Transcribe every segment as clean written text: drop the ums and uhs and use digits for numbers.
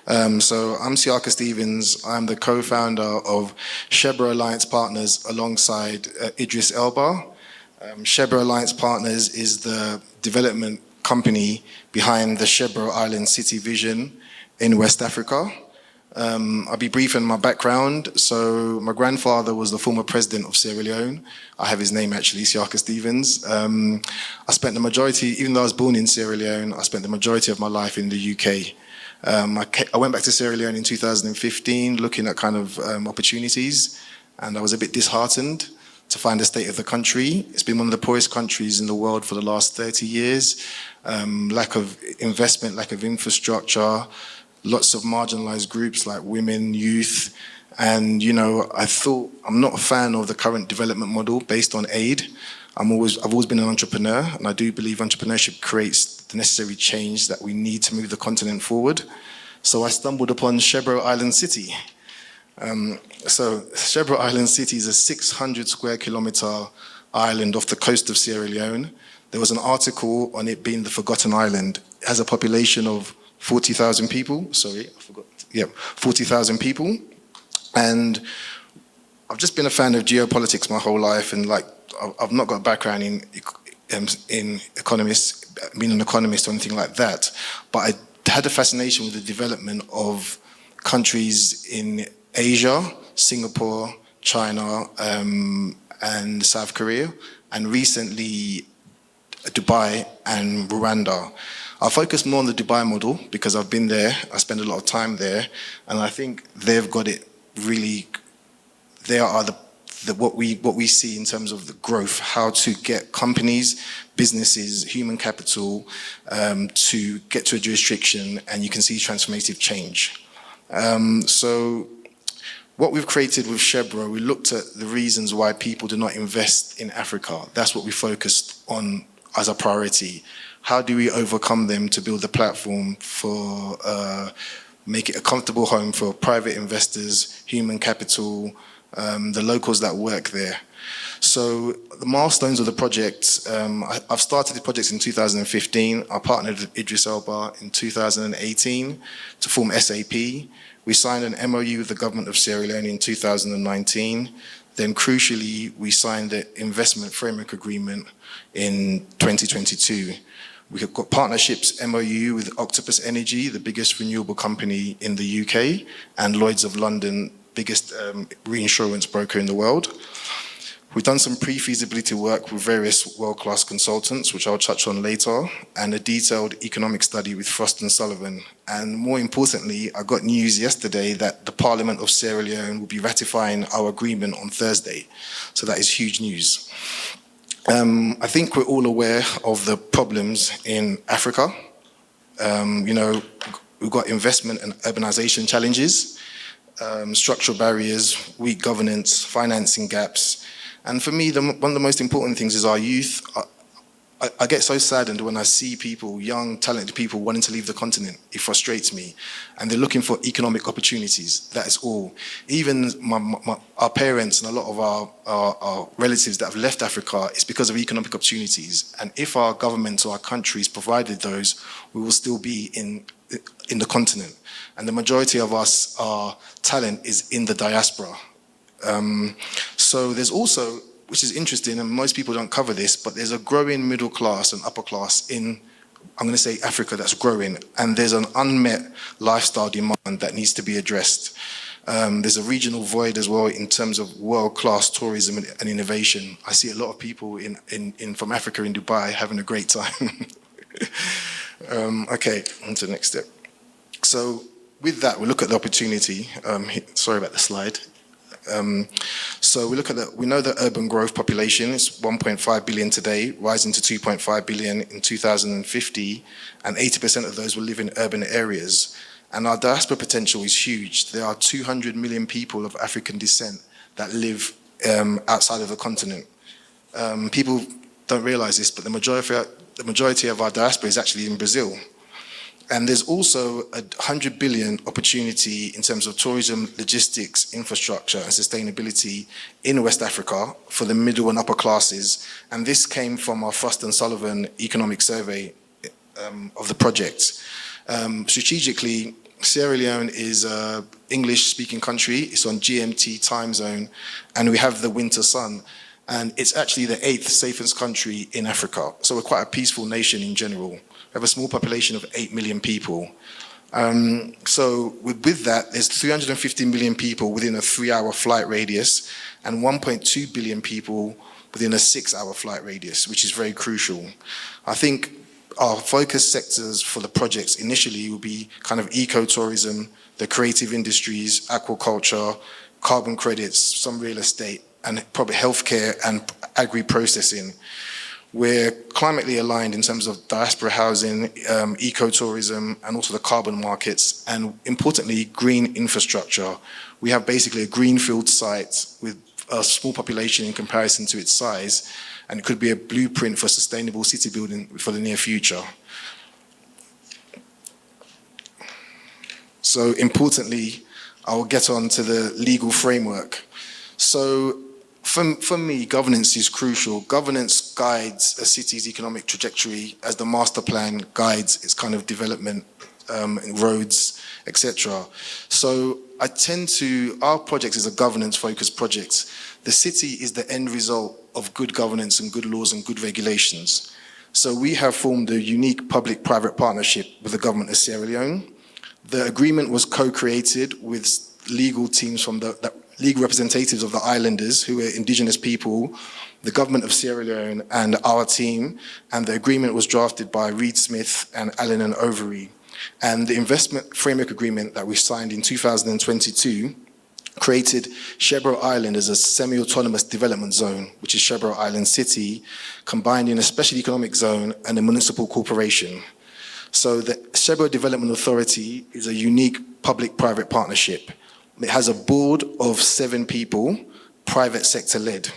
So I'm Siaka Stevens. I'm the co-founder of Sherbro Alliance Partners alongside Idris Elba. Sherbro Alliance Partners is the development company behind the Sherbro Island City vision in West Africa. I'll be brief in my background. So my grandfather was the former president of Sierra Leone. I have his name actually, Siaka Stevens. I spent the majority, even though I was born in Sierra Leone, I spent the majority of my life in the UK. I went back to Sierra Leone in 2015 looking at kind of opportunities, and I was a bit disheartened to find the state of the country. It's been one of the poorest countries in the world for the last 30 years. Lack of investment, lack of infrastructure, lots of marginalized groups like women, youth, and I thought I'm not a fan of the current development model based on aid. I've always been an entrepreneur, and I do believe entrepreneurship creates the necessary change that we need to move the continent forward. So I stumbled upon Sherbro Island City. So Sherbro Island City is a 600 square kilometer island off the coast of Sierra Leone. There was an article on it being the forgotten island. It has a population of 40,000 people. Sorry, I forgot. Yeah, 40,000 people. And I've just been a fan of geopolitics my whole life, and I've not got a background in economists, being an economist or anything like that, but I had a fascination with the development of countries in Asia, Singapore, China, and South Korea, and recently Dubai and Rwanda. I'll focus more on the Dubai model because I've been there, I spend a lot of time there, and I think they've got it really. They are what we see in terms of the growth, how to get companies, businesses, human capital to get to a jurisdiction, and you can see transformative change. So what we've created with Sherbro, we looked at the reasons why people do not invest in Africa. That's what we focused on as a priority. How do we overcome them to build a platform for make it a comfortable home for private investors, human capital, the locals that work there. So the milestones of the project, I've started the project in 2015. I partnered with Idris Elba in 2018 to form SAP. We signed an MOU with the government of Sierra Leone in 2019. Then crucially, we signed the investment framework agreement in 2022. We've got partnerships MOU with Octopus Energy, the biggest renewable company in the UK, and Lloyd's of London, biggest reinsurance broker in the world. We've done some pre-feasibility work with various world-class consultants, which I'll touch on later, and a detailed economic study with Frost & Sullivan. And more importantly, I got news yesterday that the Parliament of Sierra Leone will be ratifying our agreement on Thursday. So that is huge news. I think we're all aware of the problems in Africa. We've got investment and urbanization challenges, structural barriers, weak governance, financing gaps. And for me, one of the most important things is our youth. I get so saddened when I see people, young, talented people, wanting to leave the continent. It frustrates me. And they're looking for economic opportunities. That is all. Even our parents and a lot of our relatives that have left Africa, it's because of economic opportunities. And if our governments or our countries provided those, we will still be in the continent. And the majority of our talent is in the diaspora. So there's also, which is interesting, and most people don't cover this, but there's a growing middle class and upper class in, I'm going to say, Africa that's growing, and there's an unmet lifestyle demand that needs to be addressed. There's a regional void as well in terms of world-class tourism and innovation. I see a lot of people from Africa in Dubai having a great time. Okay, on to the next step. So with that, we look at the opportunity. Sorry about the slide. So we know the urban growth population is 1.5 billion today, rising to 2.5 billion in 2050, and 80% of those will live in urban areas. And our diaspora potential is huge. There are 200 million people of African descent that live outside of the continent. People don't realize this, but the majority of our diaspora is actually in Brazil. And there's also 100 billion opportunity in terms of tourism, logistics, infrastructure, and sustainability in West Africa for the middle and upper classes. And this came from our Frost & Sullivan economic survey of the project. Strategically, Sierra Leone is an English-speaking country. It's on GMT time zone, and we have the winter sun. And it's actually the 8th safest country in Africa. So we're quite a peaceful nation in general. We have a small population of 8 million people. So with that, there's 350 million people within a 3-hour flight radius and 1.2 billion people within a 6-hour flight radius, which is very crucial. I think our focus sectors for the projects initially will be kind of ecotourism, the creative industries, aquaculture, carbon credits, some real estate, and probably healthcare and agri-processing. We're climately aligned in terms of diaspora housing, ecotourism, and also the carbon markets, and importantly, green infrastructure. We have basically a greenfield site with a small population in comparison to its size, and it could be a blueprint for sustainable city building for the near future. So importantly, I will get on to the legal framework. So for me, governance is crucial. Governance guides a city's economic trajectory as the master plan guides its kind of development, roads, etc. So our project is a governance-focused project. The city is the end result of good governance and good laws and good regulations. So we have formed a unique public-private partnership with the government of Sierra Leone. The agreement was co-created with legal teams from the legal representatives of the islanders, who are indigenous people, the government of Sierra Leone, and our team. And the agreement was drafted by Reed Smith and Allen and Overy. And the investment framework agreement that we signed in 2022 created Sherbro Island as a semi-autonomous development zone, which is Sherbro Island City, combined in a special economic zone and a municipal corporation. So the Sherbro Development Authority is a unique public-private partnership. It has a board of 7 people, private sector led.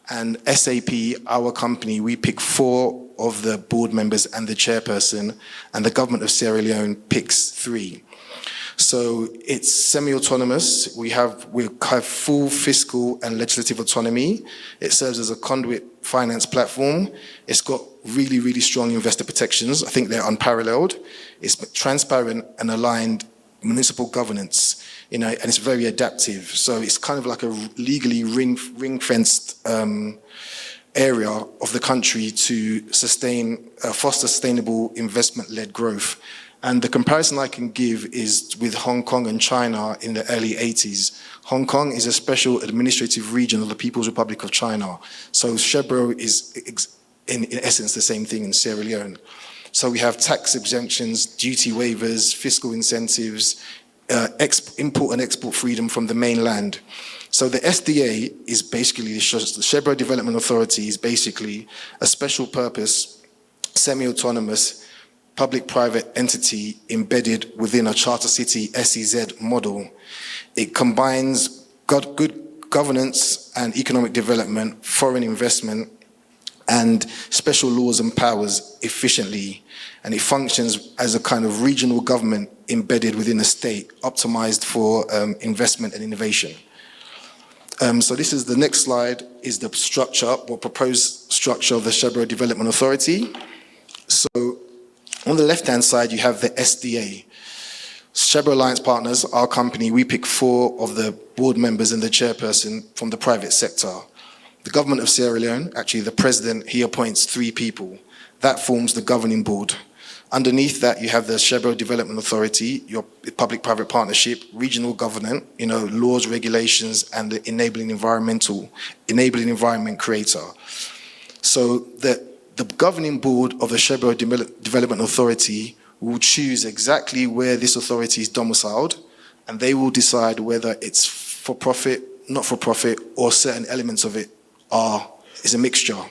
And SAP, our company, we pick 4 of the board members and the chairperson, and the government of Sierra Leone picks 3. So it's semi-autonomous. We have full fiscal and legislative autonomy. It serves as a conduit finance platform. It's got really, really strong investor protections. I think they're unparalleled. It's transparent and aligned municipal governance, and it's very adaptive. So it's kind of like a legally ring-fenced area of the country to foster sustainable investment-led growth. And the comparison I can give is with Hong Kong and China in the early 80s. Hong Kong is a special administrative region of the People's Republic of China. So Sherbro is, in essence, the same thing in Sierra Leone. So we have tax exemptions, duty waivers, fiscal incentives, import and export freedom from the mainland. So the SDA is basically, the Sherbro Development Authority is basically a special purpose, semi-autonomous, public-private entity embedded within a charter city SEZ model. It combines good governance and economic development, foreign investment, and special laws and powers efficiently. And it functions as a kind of regional government embedded within a state, optimized for investment and innovation. So this is the next slide, is the structure, or proposed structure of the Sherbro Development Authority. So on the left-hand side, you have the SDA. Sherbro Alliance Partners, our company, we pick 4 of the board members and the chairperson from the private sector. The government of Sierra Leone, actually the president, he appoints 3 people. That forms the governing board. Underneath that, you have the Sherbro Development Authority, your public-private partnership, regional government, laws, regulations, and the enabling environment creator. So the governing board of the Sherbro Development Authority will choose exactly where this authority is domiciled, and they will decide whether it's for-profit, not-for-profit, or certain elements of it is a mixture.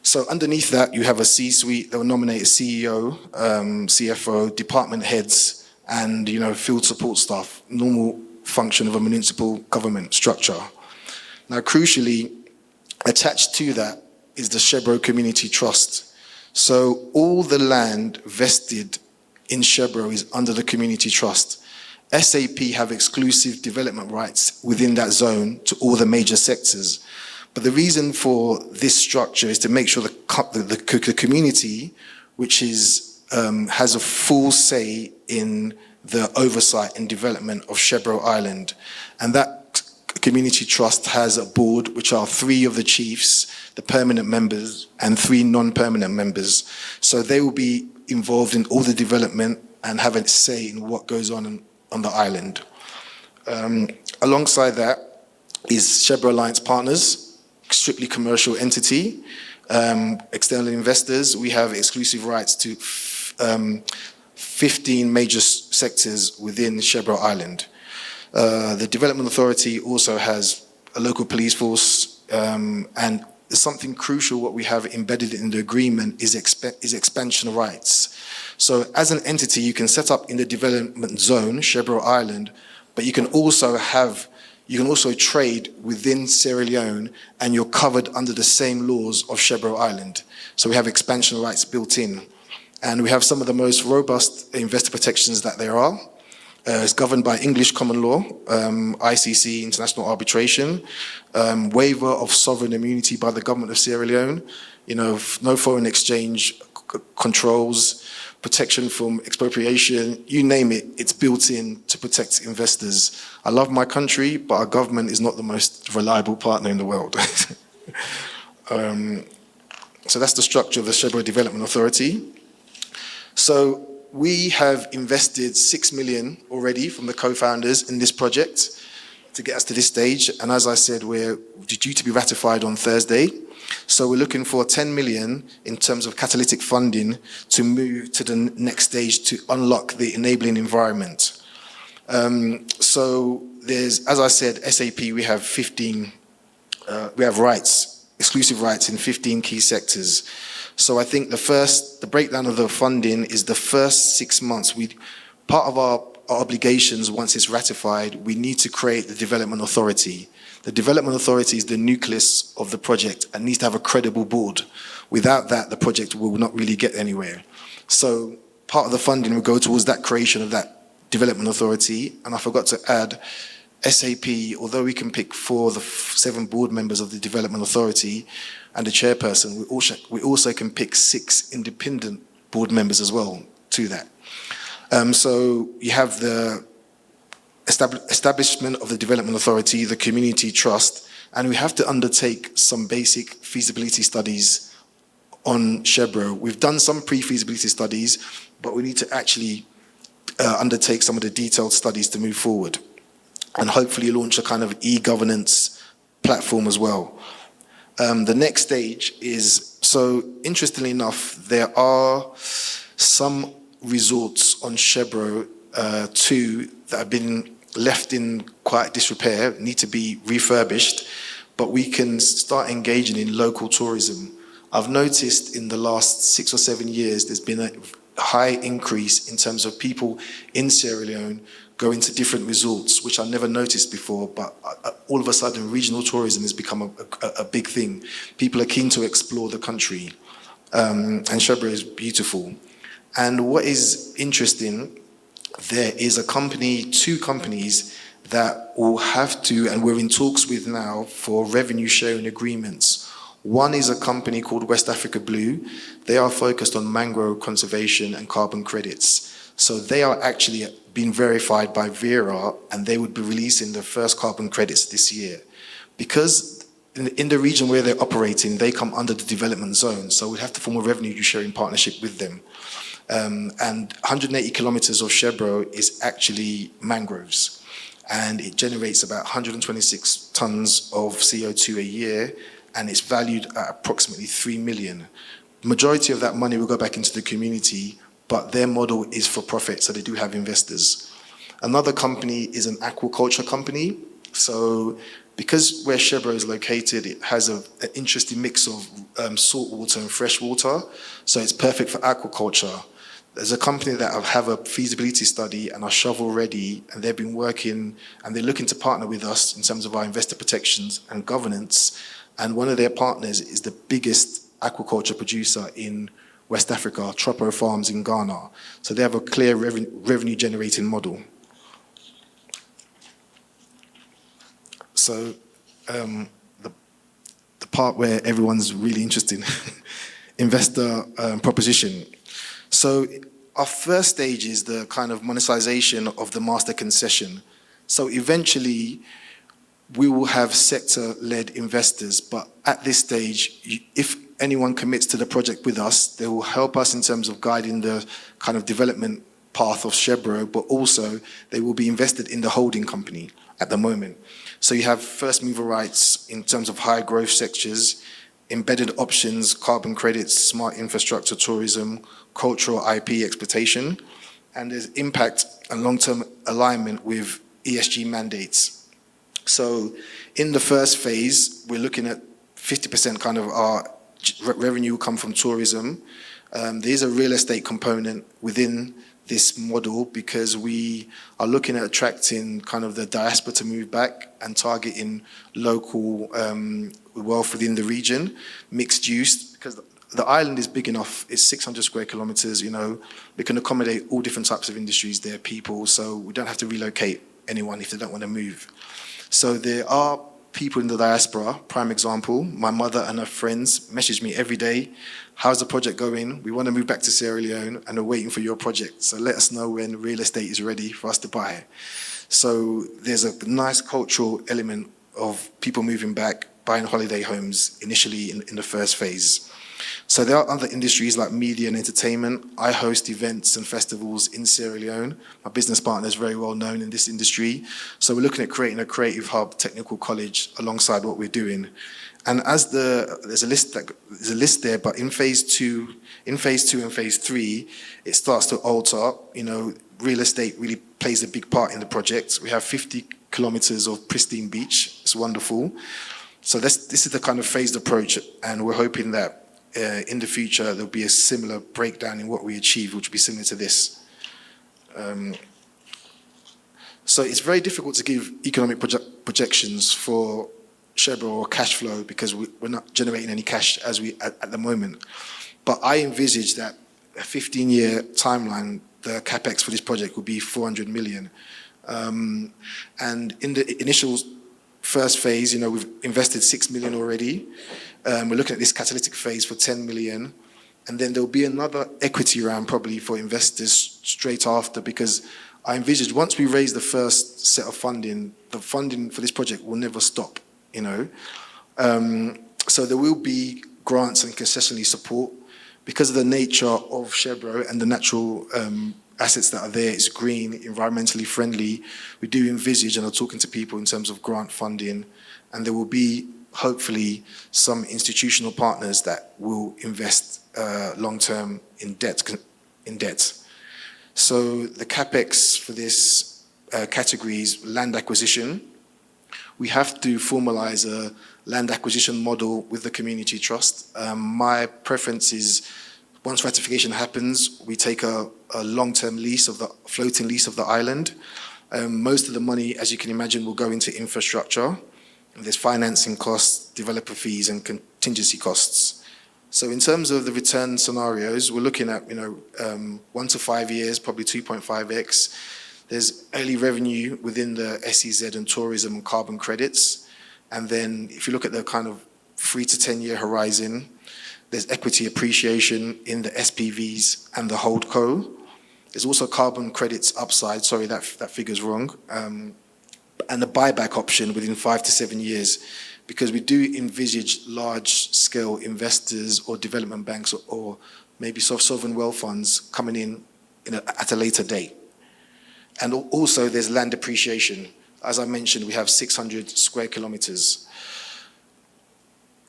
So underneath that, you have a C-suite. They'll nominate a CEO, CFO, department heads, and field support staff, normal function of a municipal government structure. Now, crucially, attached to that is the Sherbro Community Trust. So all the land vested in Sherbro is under the Community Trust. SAP have exclusive development rights within that zone to all the major sectors. But the reason for this structure is to make sure the community, which has a full say in the oversight and development of Sherbro Island. And that community trust has a board, which are 3 of the chiefs, the permanent members, and 3 non-permanent members. So they will be involved in all the development and have a say in what goes on the island. Alongside that is Sherbro Alliance Partners, strictly commercial entity. External investors, we have exclusive rights to 15 major sectors within Sherbro Island. The Development Authority also has a local police force, and something crucial what we have embedded in the agreement is expansion rights. So as an entity, you can set up in the development zone, Sherbro Island, but you can also trade within Sierra Leone, and you're covered under the same laws of Sherbro Island. So we have expansion rights built in. And we have some of the most robust investor protections that there are. It's governed by English common law, ICC, international arbitration, waiver of sovereign immunity by the government of Sierra Leone, no foreign exchange controls, protection from expropriation, you name it, it's built in to protect investors. I love my country, but our government is not the most reliable partner in the world. So that's the structure of the Sherbro Development Authority. So we have invested 6 million already from the co-founders in this project to get us to this stage. And as I said, we're due to be ratified on Thursday. So we're looking for 10 million in terms of catalytic funding to move to the next stage to unlock the enabling environment. So there's, as I said, SAP, we have 15, we have rights, exclusive rights in 15 key sectors. So I think the breakdown of the funding is the first 6 months. Part of our obligations, once it's ratified, we need to create the Development Authority. The Development Authority is the nucleus of the project and needs to have a credible board. Without that, the project will not really get anywhere. So part of the funding will go towards that creation of that Development Authority. And I forgot to add, SAP, although we can pick 4 of the 7 board members of the Development Authority and the chairperson, we also can pick 6 independent board members as well to that. So you have the establishment of the Development Authority, the community trust, and we have to undertake some basic feasibility studies on Sherbro. We've done some pre-feasibility studies, but we need to actually undertake some of the detailed studies to move forward and hopefully launch a kind of e-governance platform as well. The next stage is, so interestingly enough, there are some resorts on Sherbro 2 that have been left in quite disrepair, need to be refurbished, but we can start engaging in local tourism. I've noticed in the last 6 or 7 years, there's been a high increase in terms of people in Sierra Leone going to different resorts, which I never noticed before, but all of a sudden regional tourism has become a big thing. People are keen to explore the country, and Sherbro is beautiful. And what is interesting, there is a company, 2 companies that will have to, and we're in talks with now for revenue sharing agreements. One is a company called West Africa Blue. They are focused on mangrove conservation and carbon credits. So they are actually being verified by Vera, and they would be releasing the first carbon credits this year. Because in the region where they're operating, they come under the development zone, so we'd have to form a revenue sharing partnership with them. And 180 kilometers of Sherbro is actually mangroves, and it generates about 126 tons of CO2 a year, and it's valued at approximately 3 million. Majority of that money will go back into the community, but their model is for profit, so they do have investors. Another company is an aquaculture company. So because where Sherbro is located, it has an interesting mix of salt water and fresh water, so it's perfect for aquaculture. There's a company that have a feasibility study and are shovel ready, and they've been working, and they're looking to partner with us in terms of our investor protections and governance. And one of their partners is the biggest aquaculture producer in West Africa, Tropo Farms in Ghana. So they have a clear revenue generating model. So the part where everyone's really interested, investor proposition. So our first stage is the kind of monetization of the master concession. So eventually, we will have sector-led investors, but at this stage, if anyone commits to the project with us, they will help us in terms of guiding the kind of development path of Sherbro, but also they will be invested in the holding company at the moment. So you have first mover rights in terms of high growth sectors, embedded options, carbon credits, smart infrastructure, tourism, cultural IP exploitation, and there's impact and long-term alignment with ESG mandates. So in the first phase, we're looking at 50% kind of our revenue will come from tourism. There's a real estate component within this model because we are looking at attracting kind of the diaspora to move back and targeting local wealth within the region, mixed use, because the island is big enough, it's 600 square kilometers, you know, we can accommodate all different types of industries there, people, so we don't have to relocate anyone if they don't want to move. So there are people in the diaspora, prime example, my mother and her friends message me every day, how's the project going? We want to move back to Sierra Leone and we're waiting for your project. So let us know when real estate is ready for us to buy. So there's a nice cultural element of people moving back, buying holiday homes initially in the first phase. So there are other industries like media and entertainment. I host events and festivals in Sierra Leone. My business partner is very well known in this industry. So we're looking at creating a creative hub, technical college, alongside what we're doing. And as there's a list there, but in phase two and phase three, it starts to alter. You know, real estate really plays a big part in the project. We have 50 kilometers of pristine beach. It's wonderful. So this is the kind of phased approach, and we're hoping that in the future there'll be a similar breakdown in what we achieve, which will be similar to this. So it's very difficult to give economic projections for Sherbro or cash flow because we're not generating any cash at the moment. But I envisage that a 15-year timeline, the capex for this project will be 400 million. And in the initial first phase, you know, we've invested 6 million already. We're looking at this catalytic phase for 10 million. And then there'll be another equity round probably for investors straight after, because I envisage once we raise the first set of funding, the funding for this project will never stop, you know. So there will be grants and concessionary support. Because of the nature of Sherbro and the natural assets that are there, it's green, environmentally friendly. We do envisage and are talking to people in terms of grant funding, and there will be hopefully some institutional partners that will invest long-term in debt. So the capex for this category is land acquisition. We have to formalize a land acquisition model with the community trust. My preference is once ratification happens, we take a long-term lease of the floating lease of the island. Most of the money, as you can imagine, will go into infrastructure. There's financing costs, developer fees, and contingency costs. So in terms of the return scenarios, we're looking at 1 to 5 years, probably 2.5x. There's early revenue within the SEZ and tourism and carbon credits. And then if you look at the kind of 3 to 10 year horizon, there's equity appreciation in the SPVs and the holdco. There's also carbon credits upside, sorry, that figure's wrong. And the buyback option within 5 to 7 years, because we do envisage large scale investors or development banks or maybe sovereign wealth funds coming in at a later date. And also there's land appreciation. As I mentioned, we have 600 square kilometers.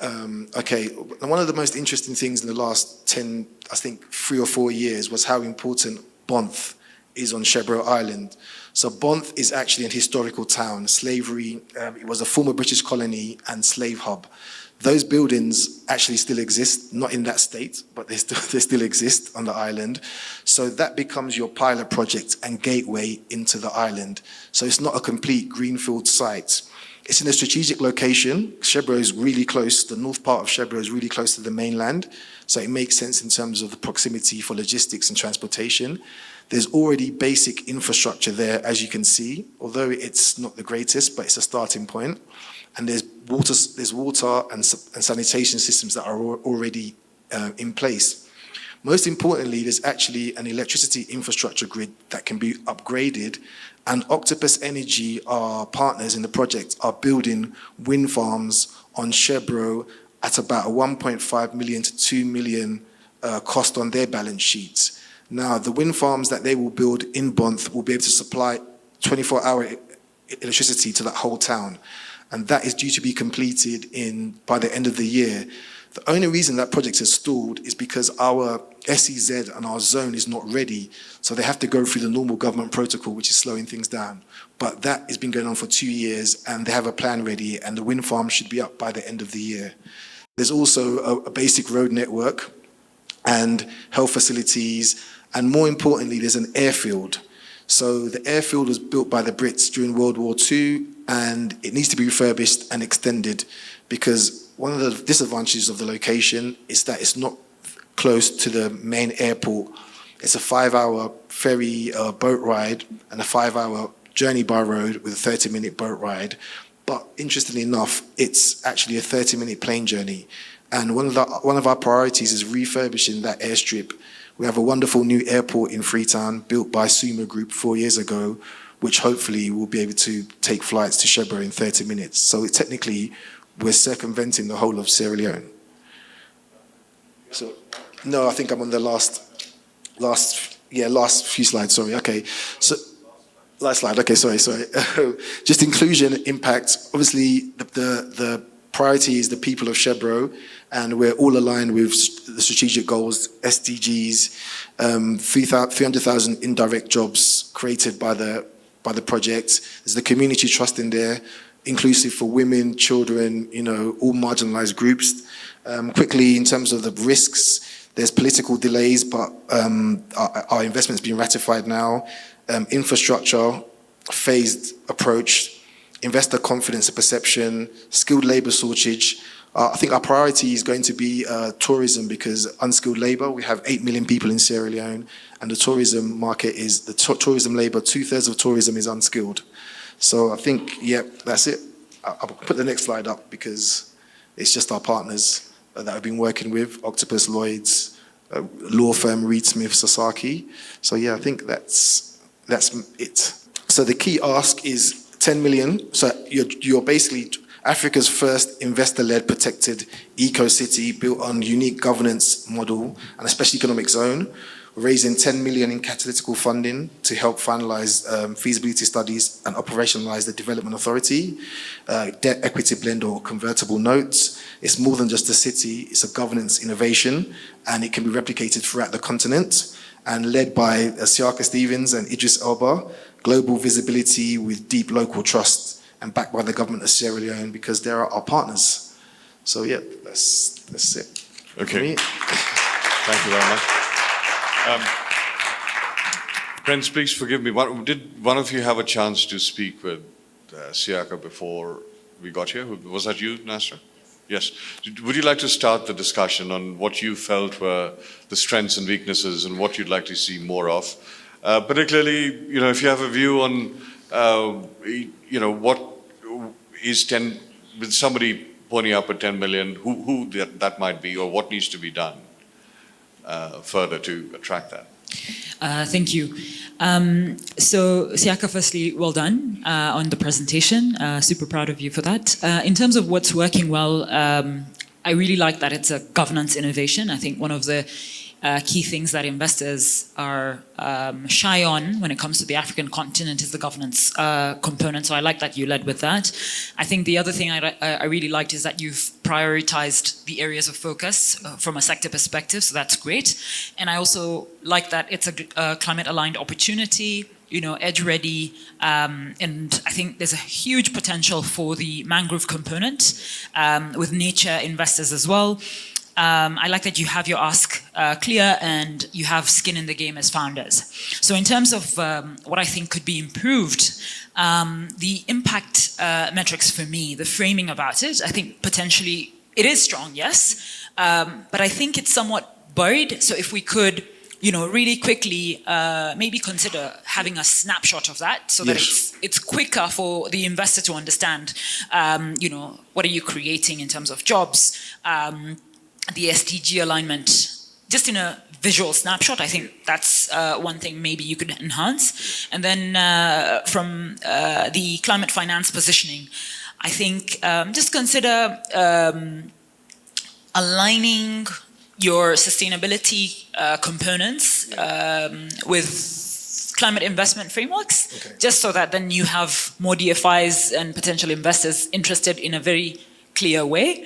Okay, one of the most interesting things in the last 10, I think 3 or 4 years was how important Bonth is on Sherbro Island. So Bonth is actually an historical town. Slavery, it was a former British colony and slave hub. Those buildings actually still exist, not in that state, but they still exist on the island. So that becomes your pilot project and gateway into the island. So it's not a complete greenfield site. It's in a strategic location. Sherbro is really close. The north part of Sherbro is really close to the mainland. So it makes sense in terms of the proximity for logistics and transportation. There's already basic infrastructure there, as you can see, although it's not the greatest, but it's a starting point. And there's water and sanitation systems that are already in place. Most importantly, there's actually an electricity infrastructure grid that can be upgraded, and Octopus Energy, our partners in the project, are building wind farms on Sherbro at about a 1.5 million to 2 million cost on their balance sheets. Now, the wind farms that they will build in Bonth will be able to supply 24-hour electricity to that whole town, and that is due to be completed by the end of the year. The only reason that project is stalled is because our SEZ and our zone is not ready, so they have to go through the normal government protocol, which is slowing things down. But that has been going on for 2 years, and they have a plan ready, and the wind farm should be up by the end of the year. There's also a basic road network and health facilities, and more importantly, there's an airfield. So the airfield was built by the Brits during World War II, and it needs to be refurbished and extended, because one of the disadvantages of the location is that it's not close to the main airport. It's a 5-hour ferry boat ride and a 5-hour journey by road with a 30-minute boat ride. But interestingly enough, it's actually a 30-minute plane journey. And one of our priorities is refurbishing that airstrip. We have a wonderful new airport in Freetown built by Sumo Group 4 years ago, which hopefully will be able to take flights to Sherbro in 30 minutes. So technically, we're circumventing the whole of Sierra Leone. So, no, I think I'm on the last few slides, sorry, okay. So, last slide, okay, sorry. Just inclusion, impact. Obviously, the priority is the people of Sherbro, and we're all aligned with the strategic goals, SDGs, 300,000 indirect jobs created by the project. There's the community trust in there, inclusive for women, children, all marginalized groups. Quickly, in terms of the risks, there's political delays, but our investment's been ratified now. Infrastructure, phased approach, investor confidence and perception, skilled labor shortage. I think our priority is going to be tourism, because unskilled labor, we have 8 million people in Sierra Leone, and the tourism market is, tourism labor, 2/3 of tourism is unskilled. So I think, that's it. I'll put the next slide up because it's just our partners that I've been working with, Octopus, Lloyds, law firm Reed Smith Sasaki. So I think that's it. So the key ask is 10 million. So you're basically Africa's first investor-led protected eco-city built on unique governance model and a special economic zone. We're raising 10 million in catalytical funding to help finalize feasibility studies and operationalize the development authority, debt equity blend or convertible notes. It's more than just a city, it's a governance innovation, and it can be replicated throughout the continent, and led by Siaka Stevens and Idris Elba, global visibility with deep local trust, and backed by the government of Sierra Leone, because they're our partners. So that's it. Okay. Thank you very much. Friends, please forgive me. Did one of you have a chance to speak with Siaka before we got here? Was that you, Nasra? Yes. Would you like to start the discussion on what you felt were the strengths and weaknesses and what you'd like to see more of? Particularly, if you have a view on, what is with somebody pointing up at 10 million, who that might be, or what needs to be done further to attract that? Thank you. So, Siaka, firstly, well done on the presentation. Super proud of you for that. In terms of what's working well, I really like that it's a governance innovation. I think one of the key things that investors are shy on when it comes to the African continent is the governance component. So I like that you led with that. I think the other thing I really liked is that you've prioritized the areas of focus from a sector perspective. So that's great. And I also like that it's a climate-aligned opportunity, edge-ready, and I think there's a huge potential for the mangrove component with nature investors as well. I like that you have your ask clear and you have skin in the game as founders. So in terms of what I think could be improved, the impact metrics for me, the framing about it, I think potentially it is strong, yes, but I think it's somewhat buried. So if we could, really quickly maybe consider having a snapshot of that so that it's quicker for the investor to understand, what are you creating in terms of jobs, the SDG alignment, just in a visual snapshot, I think that's one thing maybe you could enhance. And then from the climate finance positioning, I think just consider aligning your sustainability components with climate investment frameworks, just so that then you have more DFIs and potential investors interested in a very clear way.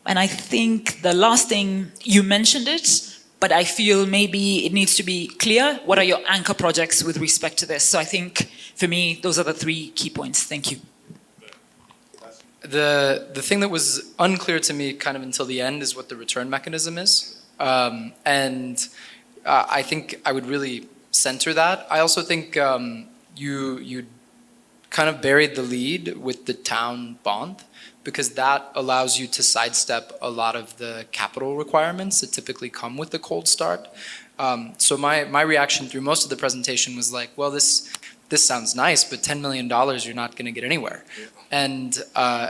And I think the last thing, you mentioned it, but I feel maybe it needs to be clear. What are your anchor projects with respect to this? So I think, for me, those are the 3 key points. Thank you. The thing that was unclear to me kind of until the end is what the return mechanism is. I think I would really center that. I also think you kind of buried the lead with the town bond, because that allows you to sidestep a lot of the capital requirements that typically come with the cold start. So my reaction through most of the presentation was like, well, this sounds nice, but $10 million, you're not going to get anywhere. Yeah.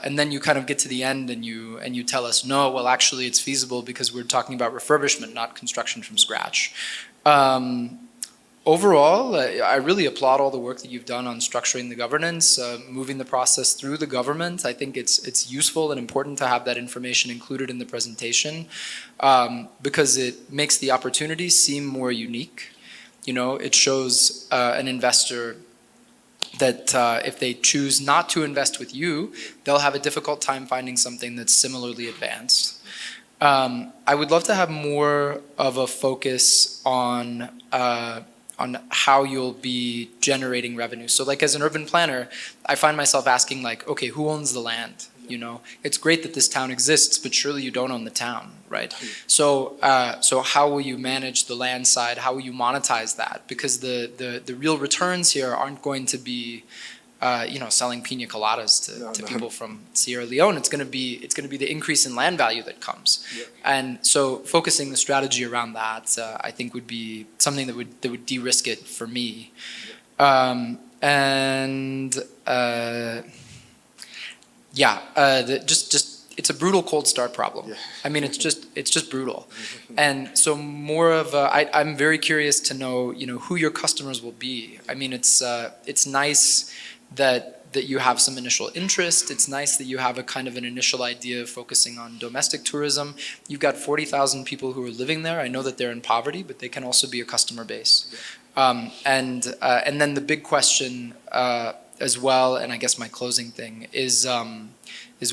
And then you kind of get to the end and you tell us, no, well, actually it's feasible because we're talking about refurbishment, not construction from scratch. Overall, I really applaud all the work that you've done on structuring the governance, moving the process through the government. I think it's useful and important to have that information included in the presentation because it makes the opportunity seem more unique. You know, it shows an investor that if they choose not to invest with you, they'll have a difficult time finding something that's similarly advanced. I would love to have more of a focus on how you'll be generating revenue. So like as an urban planner, I find myself asking like, okay, who owns the land? You know, it's great that this town exists, but surely you don't own the town, right? So how will you manage the land side? How will you monetize that? Because the real returns here aren't going to be, selling pina coladas to people from Sierra Leone. It's going to be the increase in land value that comes, and so focusing the strategy around that, I think, would be something that would de-risk it for me, it's a brutal cold start problem. Yeah. I mean, it's just brutal, and so more of I'm very curious to know who your customers will be. I mean, it's nice that you have some initial interest. It's nice that you have a kind of an initial idea of focusing on domestic tourism. You've got 40,000 people who are living there. I know that they're in poverty, but they can also be a customer base. And then the big question as well, and I guess my closing thing is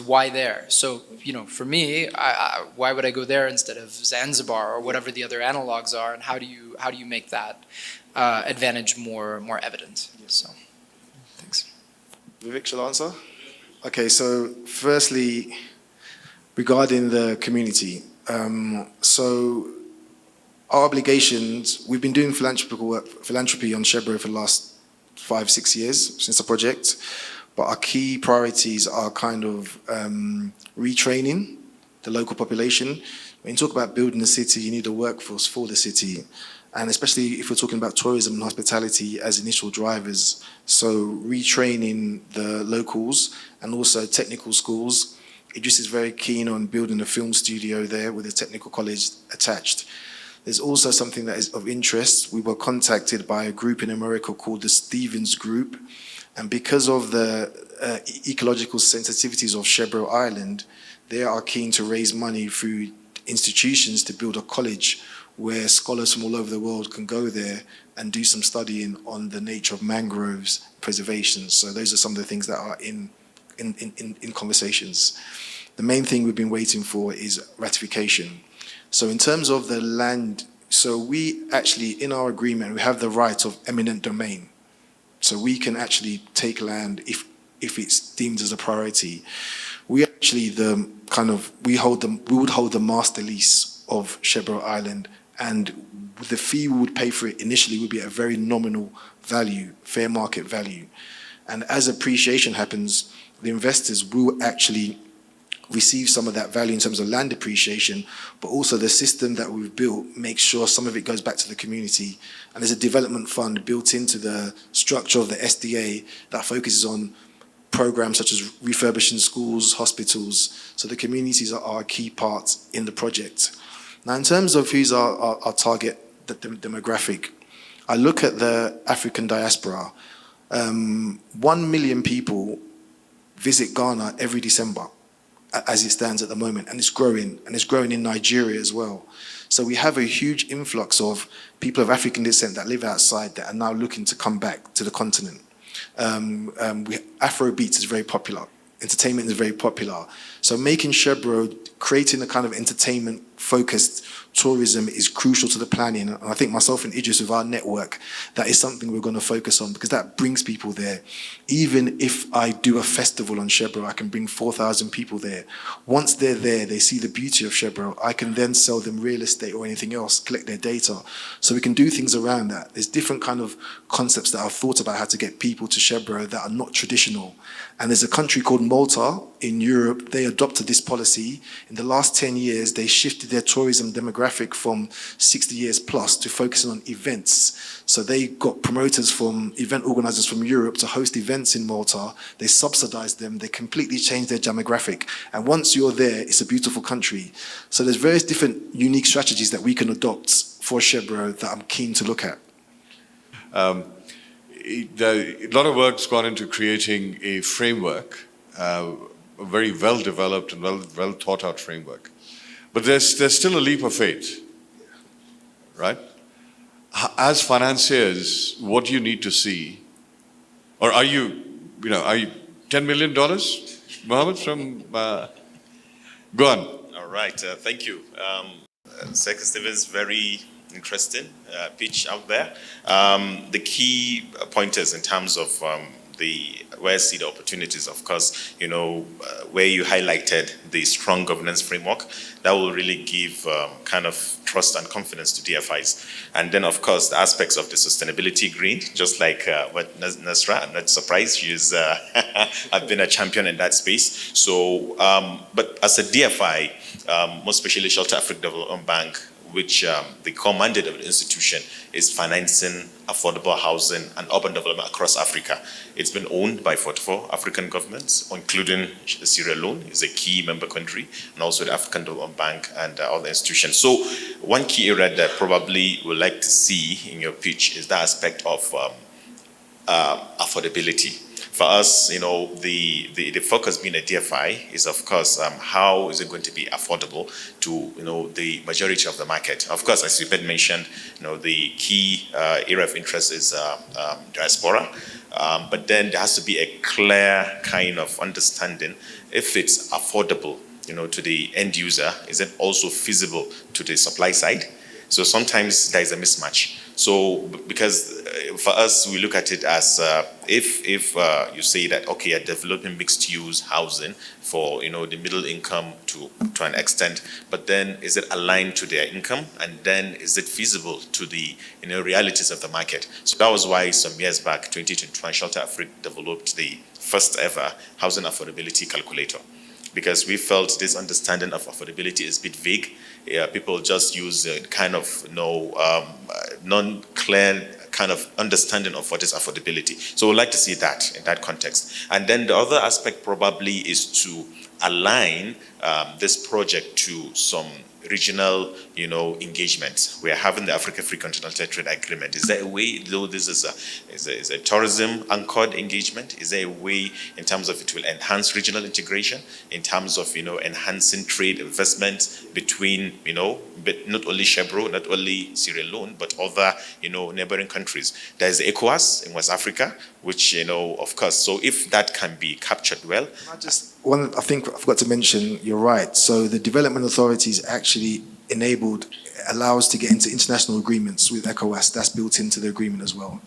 why there? So for me, why would I go there instead of Zanzibar or whatever the other analogs are? And how do you make that advantage more evident? So. Vivek shall answer. Okay, so firstly, regarding the community, so our obligations, we've been doing philanthropy on Sherbro for the last 5-6 years since the project, but our key priorities are kind of retraining the local population. When you talk about building a city, you need a workforce for the city. And especially if we're talking about tourism and hospitality as initial drivers, so retraining the locals and also technical schools. Idris is very keen on building a film studio there with a technical college attached. There's also something that is of interest. We were contacted by a group in America called the Stevens Group, and because of the ecological sensitivities of Sherbro Island, they are keen to raise money through institutions to build a college where scholars from all over the world can go there and do some studying on the nature of mangroves preservation. So those are some of the things that are in conversations. The main thing we've been waiting for is ratification. So in terms of the land, so we actually, in our agreement, we have the right of eminent domain. So we can actually take land if it's deemed as a priority. We actually we would hold the master lease of Sherbro Island, and the fee we would pay for it initially would be at a very nominal value, fair market value. And as appreciation happens, the investors will actually receive some of that value in terms of land appreciation, but also the system that we've built makes sure some of it goes back to the community. And there's a development fund built into the structure of the SDA that focuses on programs such as refurbishing schools, hospitals. So the communities are a key part in the project. Now, in terms of who's our target demographic, I look at the African diaspora. 1 million people visit Ghana every December, as it stands at the moment, and it's growing in Nigeria as well. So we have a huge influx of people of African descent that live outside that are now looking to come back to the continent. Afrobeats is very popular. Entertainment is very popular. So making Sherbro, creating a kind of entertainment-focused tourism is crucial to the planning. And I think myself and Idris, with our network, that is something we're going to focus on, because that brings people there. Even if I do a festival on Sherbro, I can bring 4,000 people there. Once they're there, they see the beauty of Sherbro. I can then sell them real estate or anything else, collect their data. So we can do things around that. There's different kind of concepts that I've thought about how to get people to Sherbro that are not traditional. And there's a country called Malta in Europe. They adopted this policy. In the last 10 years, they shifted their tourism demographic from 60 years plus to focusing on events. So they got promoters from event organizers from Europe to host events in Malta. They subsidized them. They completely changed their demographic. And once you're there, it's a beautiful country. So there's various different unique strategies that we can adopt for Sherbro that I'm keen to look at. A lot of work's gone into creating a framework, a very well-developed and well thought-out framework. But there's still a leap of faith, right? As financiers, what do you need to see? Or are you $10 million, Mohammed, from, go on. All right, thank you. Siaka Stevens, very interesting pitch out there. The key pointers in terms of where I see the opportunities, of course, where you highlighted the strong governance framework, that will really give kind of trust and confidence to DFIs. And then, of course, the aspects of the sustainability green, just like what Nasra, I'm not surprised, she's I've been a champion in that space. So, but as a DFI, most especially Shelter Africa Development Bank, which the core mandate of the institution is financing affordable housing and urban development across Africa. It's been owned by 44 African governments, including Sierra Leone is a key member country, and also the African Development Bank and other institutions. So one key area that probably would like to see in your pitch is that aspect of affordability. For us, the focus being a DFI is, of course, how is it going to be affordable to, the majority of the market. Of course, as you had mentioned, the key area of interest is diaspora. But then there has to be a clear kind of understanding if it's affordable, to the end user. Is it also feasible to the supply side? So sometimes there is a mismatch. So because for us, we look at it as if you say that, okay, you're developing mixed use housing for, the middle income to an extent, but then is it aligned to their income? And then is it feasible to the, realities of the market? So that was why some years back, 2021, Shelter Africa developed the first ever housing affordability calculator, because we felt this understanding of affordability is a bit vague. People just use kind of non-clear kind of understanding of what is affordability. So we'd like to see that in that context. And then the other aspect probably is to align this project to some regional, engagement. We are having the Africa Free Continental Trade Agreement. Is there a way, though this is a tourism anchored engagement, is there a way in terms of it will enhance regional integration, in terms of, enhancing trade investment between, but not only Sherbro, not only Sierra Leone, but other, neighboring countries. There's ECOWAS in West Africa, which, of course, so if that can be captured well. I think I forgot to mention, you're right. So the development authorities actually allows to get into international agreements with ECOWAS. That's built into the agreement as well.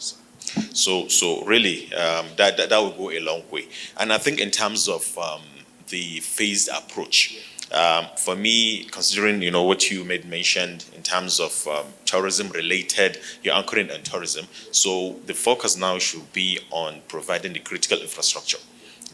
So really, that will go a long way. And I think in terms of the phased approach, for me, considering what you made mentioned in terms of tourism related, you're anchoring on tourism. So the focus now should be on providing the critical infrastructure,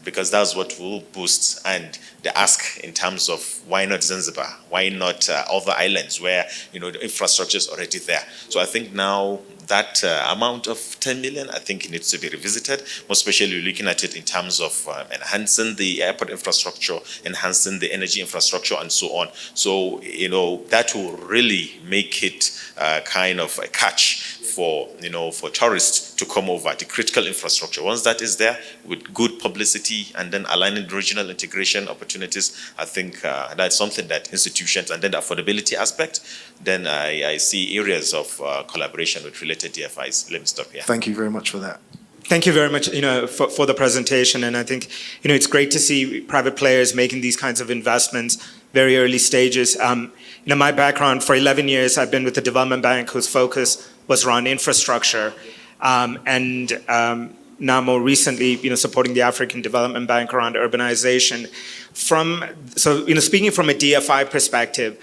because that's what will boost. And the ask in terms of why not Zanzibar, why not other islands where the infrastructure is already there. So I think now that amount of 10 million, I think it needs to be revisited, more especially looking at it in terms of enhancing the airport infrastructure, enhancing the energy infrastructure, and so on. So, that will really make it kind of a catch for tourists to come over, the critical infrastructure. Once that is there, with good publicity and then aligning the regional integration opportunities, I think that's something that institutions, and then the affordability aspect, then I see areas of collaboration with related DFIs. Let me stop here. Thank you very much for that. Thank you very much, for the presentation. And I think, it's great to see private players making these kinds of investments, very early stages. My background, for 11 years, I've been with the development bank whose focus was around infrastructure. And now more recently, supporting the African Development Bank around urbanization. Speaking from a DFI perspective,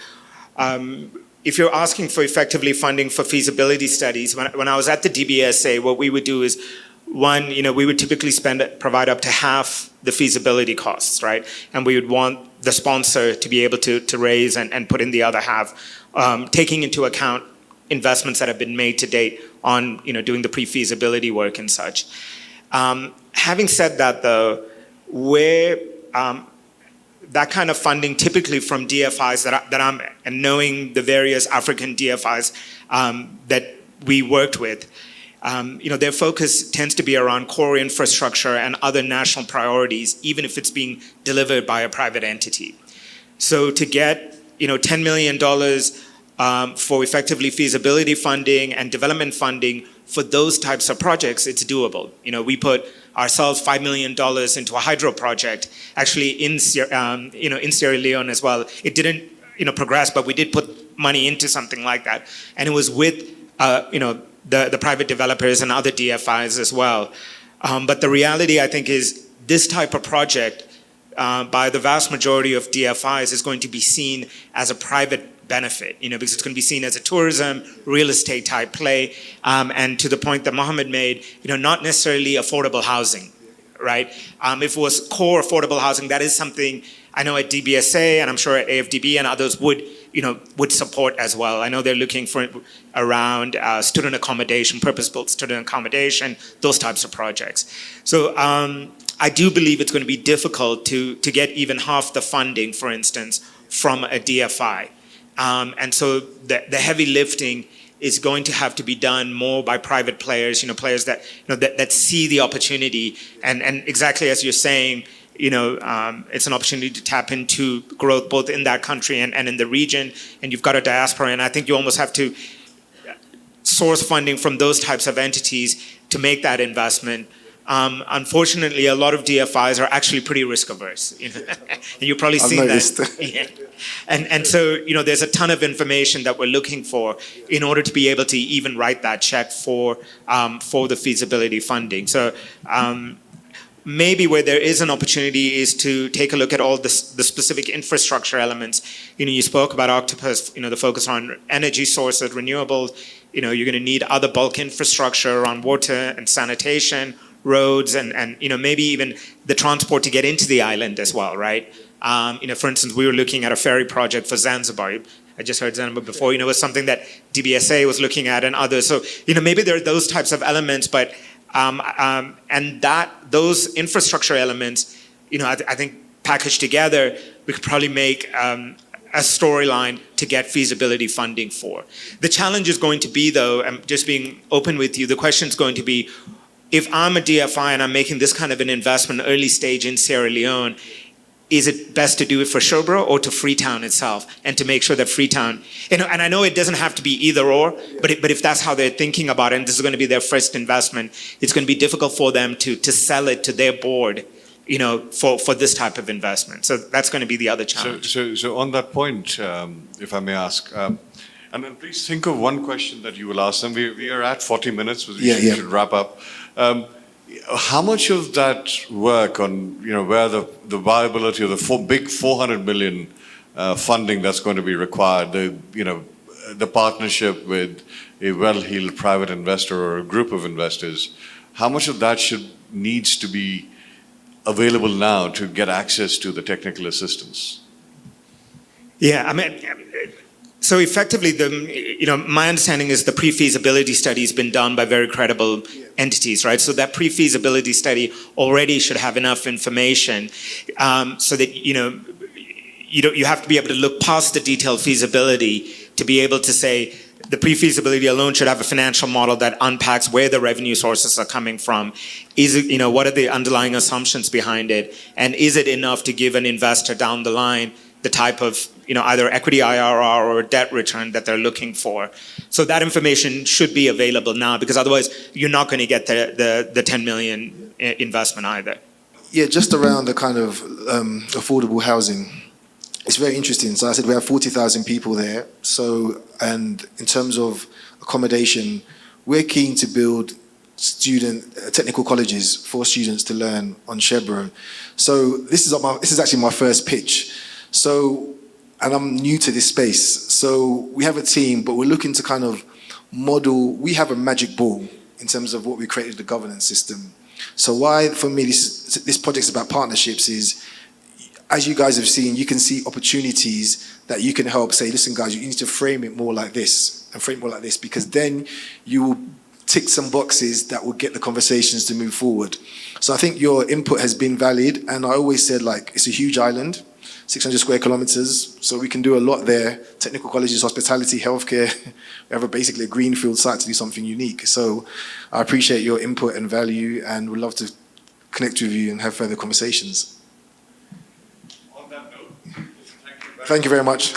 if you're asking for effectively funding for feasibility studies, when I was at the DBSA, what we would do is, one, we would typically provide up to half the feasibility costs, right? And we would want the sponsor to be able to raise and put in the other half, taking into account investments that have been made to date on, doing the pre-feasibility work and such. Having said that, though, where that kind of funding, typically from DFIs that I'm, and knowing the various African DFIs that we worked with, their focus tends to be around core infrastructure and other national priorities, even if it's being delivered by a private entity. So to get, $10 million for effectively feasibility funding and development funding for those types of projects, it's doable. We put ourselves $5 million into a hydro project, actually in Sierra Leone as well. It didn't, progress, but we did put money into something like that, and it was with, the private developers and other DFIs as well. But the reality, I think, is this type of project, by the vast majority of DFIs, is going to be seen as a private benefit, because it's going to be seen as a tourism, real estate type play, and to the point that Mohammed made, not necessarily affordable housing, right? If it was core affordable housing, that is something I know at DBSA, and I'm sure at AFDB and others would support as well. I know they're looking for around student accommodation, purpose-built student accommodation, those types of projects. So I do believe it's going to be difficult to get even half the funding, for instance, from a DFI. And so the heavy lifting is going to have to be done more by private players, players that, that see the opportunity. And exactly as you're saying, it's an opportunity to tap into growth both in that country and in the region. And you've got a diaspora, and I think you almost have to source funding from those types of entities to make that investment. Unfortunately, a lot of DFIs are actually pretty risk averse. And you probably see that. Yeah. And so, there's a ton of information that we're looking for in order to be able to even write that check for the feasibility funding. So maybe where there is an opportunity is to take a look at all the specific infrastructure elements. You spoke about Octopus, the focus on energy sources, renewables. You're going to need other bulk infrastructure around water and sanitation, roads, and maybe even the transport to get into the island as well, right? For instance, we were looking at a ferry project for Zanzibar. I just heard Zanzibar before, it was something that DBSA was looking at and others. So, maybe there are those types of elements, but, and those infrastructure elements, I think packaged together, we could probably make a storyline to get feasibility funding for. The challenge is going to be, though, I'm just being open with you, the question is going to be, if I'm a DFI and I'm making this kind of an investment early stage in Sierra Leone, is it best to do it for Sherbro or to Freetown itself, and to make sure that Freetown, and I know it doesn't have to be either or, but if that's how they're thinking about it, and this is going to be their first investment, it's going to be difficult for them to sell it to their board, for this type of investment. So that's going to be the other challenge. So on that point, if I may ask, and then please think of one question that you will ask them. We are at 40 minutes, we should wrap up. How much of that work on, where the viability of the big 400 million funding that's going to be required, the partnership with a well-heeled private investor or a group of investors, how much of that needs to be available now to get access to the technical assistance? Yeah, So effectively, my understanding is the pre-feasibility study has been done by very credible entities, right? So that pre-feasibility study already should have enough information so that, you have to be able to look past the detailed feasibility to be able to say the pre-feasibility alone should have a financial model that unpacks where the revenue sources are coming from. Is it, what are the underlying assumptions behind it? And is it enough to give an investor down the line the type of, either equity IRR or debt return that they're looking for? So that information should be available now, because otherwise you're not going to get the 10 million investment either. Yeah, just around the kind of affordable housing. It's very interesting. So I said we have 40,000 people there. So, and in terms of accommodation, we're keen to build technical colleges for students to learn on Sherbro. So this is actually my first pitch. So, and I'm new to this space. So we have a team, but we're looking to kind of model. We have a magic ball in terms of what we created, the governance system. So why, for me, this project is about partnerships is, as you guys have seen, you can see opportunities that you can help say, listen guys, you need to frame it more like this and frame it more like this, because then you will tick some boxes that will get the conversations to move forward. So I think your input has been valid, and I always said, like, it's a huge island, 600 square kilometers, so we can do a lot there. Technical colleges, hospitality, healthcare. We have basically a greenfield site to do something unique. So I appreciate your input and value, and would love to connect with you and have further conversations. On that note, Thank you very much.